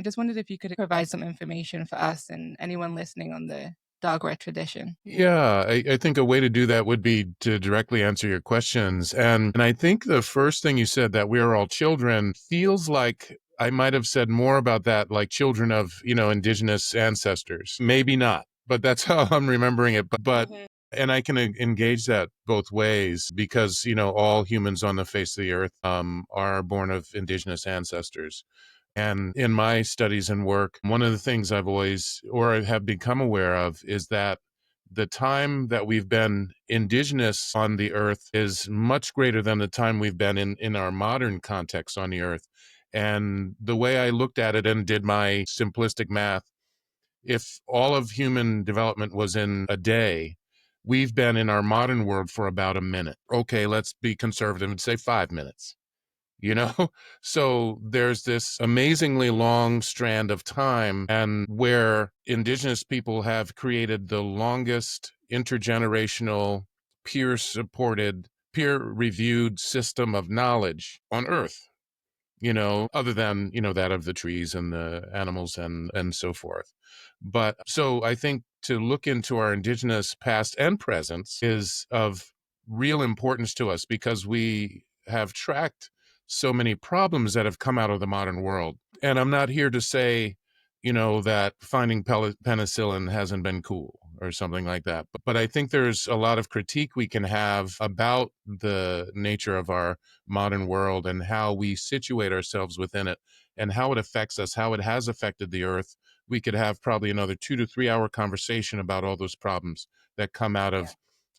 just wondered if you could provide some information for us and anyone listening on the Dagara tradition. Yeah, I think a way to do that would be to directly answer your questions. And I think the first thing you said, that we are all children, feels like I might have said more about that, like children of, indigenous ancestors. Maybe not, but that's how I'm remembering it. But Mhm. and I can engage that both ways because, all humans on the face of the earth are born of indigenous ancestors. And in my studies and work, one of the things I've always, or I have become aware of, is that the time that we've been indigenous on the earth is much greater than the time we've been in our modern context on the earth. And the way I looked at it and did my simplistic math, if all of human development was in a day, we've been in our modern world for about a minute. Okay, let's be conservative and say 5 minutes you know so there's this amazingly long strand of time, and where indigenous people have created the longest intergenerational peer supported, peer reviewed system of knowledge on earth, other than, that of the trees and the animals and so forth. But so I think to look into our indigenous past and presence is of real importance to us, because we have tracked so many problems that have come out of the modern world. And I'm not here to say, that finding penicillin hasn't been cool or something like that. But I think there's a lot of critique we can have about the nature of our modern world and how we situate ourselves within it and how it affects us, how it has affected the earth. We could have probably another 2 to 3 hour conversation about all those problems that come out of,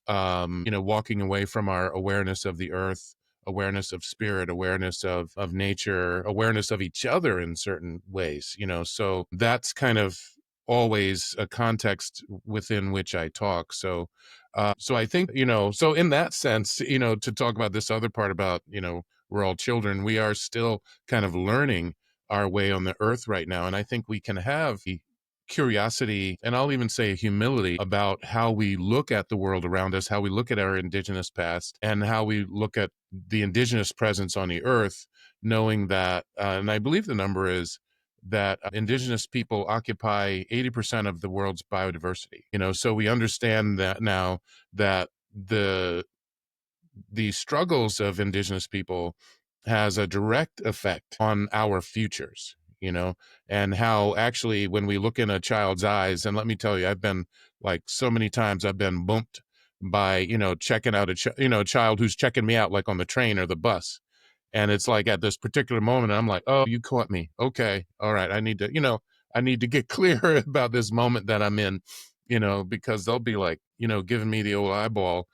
walking away from our awareness of the earth, awareness of spirit, awareness of nature, awareness of each other in certain ways, so that's kind of always a context within which I talk. So I think, so in that sense, to talk about this other part about, we're all children, we are still kind of learning our way on the earth right now. And I think we can have curiosity, and I'll even say humility, about how we look at the world around us, how we look at our indigenous past, and how we look at the indigenous presence on the earth, knowing that, and I believe the number is that indigenous people occupy 80% of the world's biodiversity. So we understand that now, that the struggles of indigenous people has a direct effect on our futures, and how actually when we look in a child's eyes, and let me tell you, I've been, like, so many times I've been bumped by, checking out a child who's checking me out, like on the train or the bus. And it's like at this particular moment, I'm like, oh, you caught me. Okay. All right. I need to get clear about this moment that I'm in, because they'll be like, giving me the old eyeball.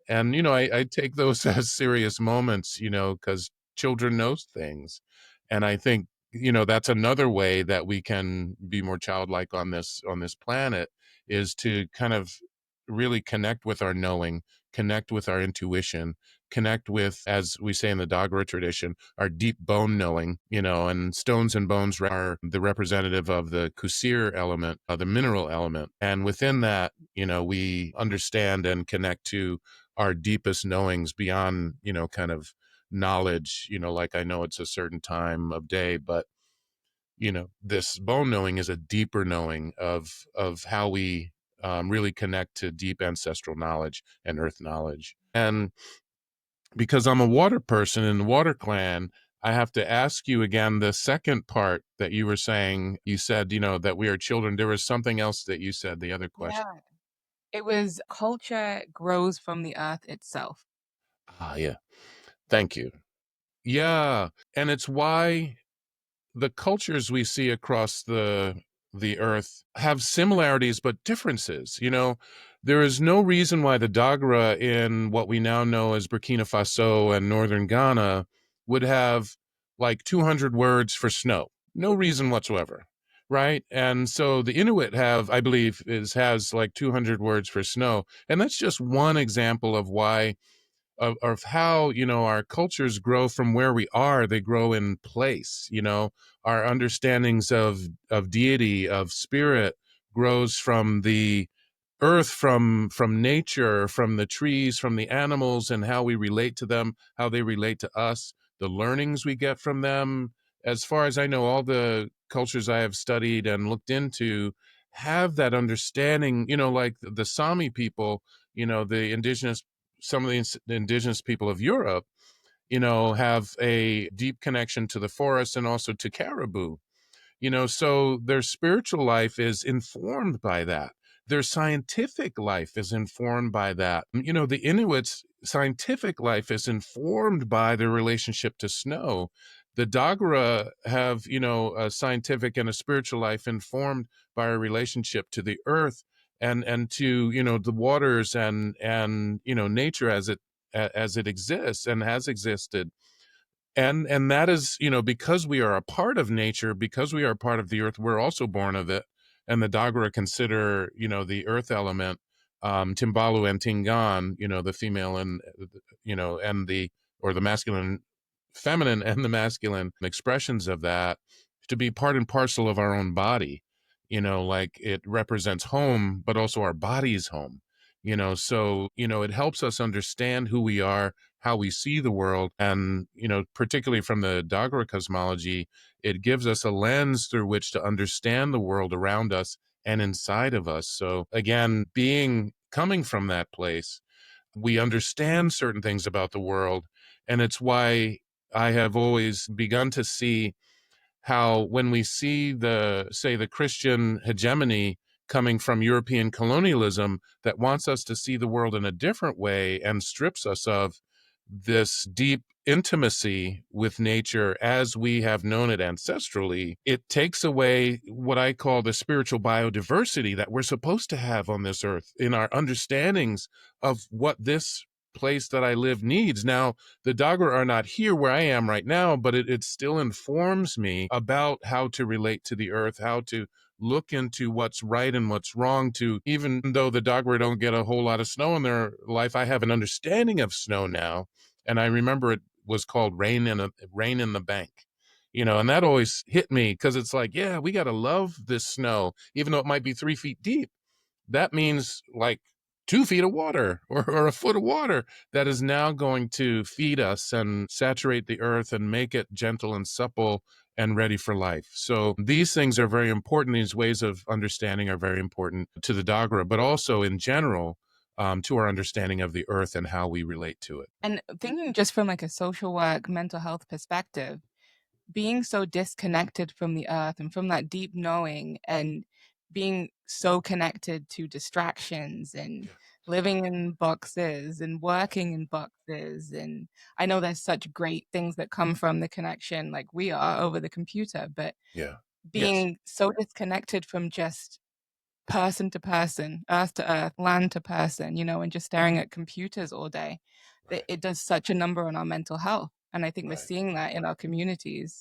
And, I take those as serious moments, because children knows things. And I think, that's another way that we can be more childlike on this planet, is to kind of really connect with our knowing, connect with our intuition, connect with, as we say in the Dagara tradition, our deep bone knowing, and stones and bones are the representative of the kusir element, the mineral element. And within that, we understand and connect to our deepest knowings beyond, kind of knowledge, like I know it's a certain time of day, but this bone knowing is a deeper knowing of how we really connect to deep ancestral knowledge and earth knowledge. And because I'm a water person in the water clan, I have to ask you again the second part that you were saying. You said, that we are children. There was something else that you said, the other question. Yeah. It was culture grows from the earth itself. Ah, yeah. Thank you. Yeah. And it's why the cultures we see across the earth have similarities but differences. There is no reason why the Dagara in what we now know as Burkina Faso and northern Ghana would have like 200 words for snow. No reason whatsoever. Right. And so the Inuit have, I believe, has like 200 words for snow. And that's just one example of why, of how, our cultures grow from where we are. They grow in place. Our understandings of deity, of spirit, grows from the earth, from nature, from the trees, from the animals, and how we relate to them, how they relate to us, the learnings we get from them. As far as I know, all the cultures I have studied and looked into have that understanding, like the Sami people, the indigenous, some of the indigenous people of Europe, have a deep connection to the forest and also to caribou. So their spiritual life is informed by that. Their scientific life is informed by that. The Inuits' scientific life is informed by their relationship to snow. The Dagara have, a scientific and a spiritual life informed by a relationship to the earth and to, the waters and nature as it exists and has existed. And that is, because we are a part of nature, because we are a part of the earth, we're also born of it. And the Dagara consider, the earth element, Timbalu and Tingan, the female and, and or the masculine, feminine and the masculine expressions of that to be part and parcel of our own body. Like it represents home, but also our body's home. So, it helps us understand who we are, how we see the world. And, particularly from the Dagara cosmology, it gives us a lens through which to understand the world around us and inside of us. So again, coming from that place, we understand certain things about the world. And it's why I have always begun to see how when we see the Christian hegemony coming from European colonialism that wants us to see the world in a different way and strips us of this deep intimacy with nature as we have known it ancestrally, it takes away what I call the spiritual biodiversity that we're supposed to have on this earth in our understandings of what this place that I live needs. Now, the Dagara are not here where I am right now, but it still informs me about how to relate to the earth, how to look into what's right and what's wrong. To even though the Dagara don't get a whole lot of snow in their life, I have an understanding of snow now. And I remember it was called rain in the bank. And that always hit me because it's like, yeah, we got to love this snow, even though it might be 3 feet deep. That means like 2 feet of water or a foot of water that is now going to feed us and saturate the earth and make it gentle and supple and ready for life. So these things are very important. These ways of understanding are very important to the Dagara, but also in general to our understanding of the earth and how we relate to it. And thinking just from like a social work, mental health perspective, being so disconnected from the earth and from that deep knowing and being so connected to distractions and living in boxes and working in boxes. And I know there's such great things that come from the connection like we are over the computer, but Yeah. Yes. being so disconnected from just person to earth, land to person, and just staring at computers all day, Right. it does such a number on our mental health. And I think we're Right. seeing that in our communities.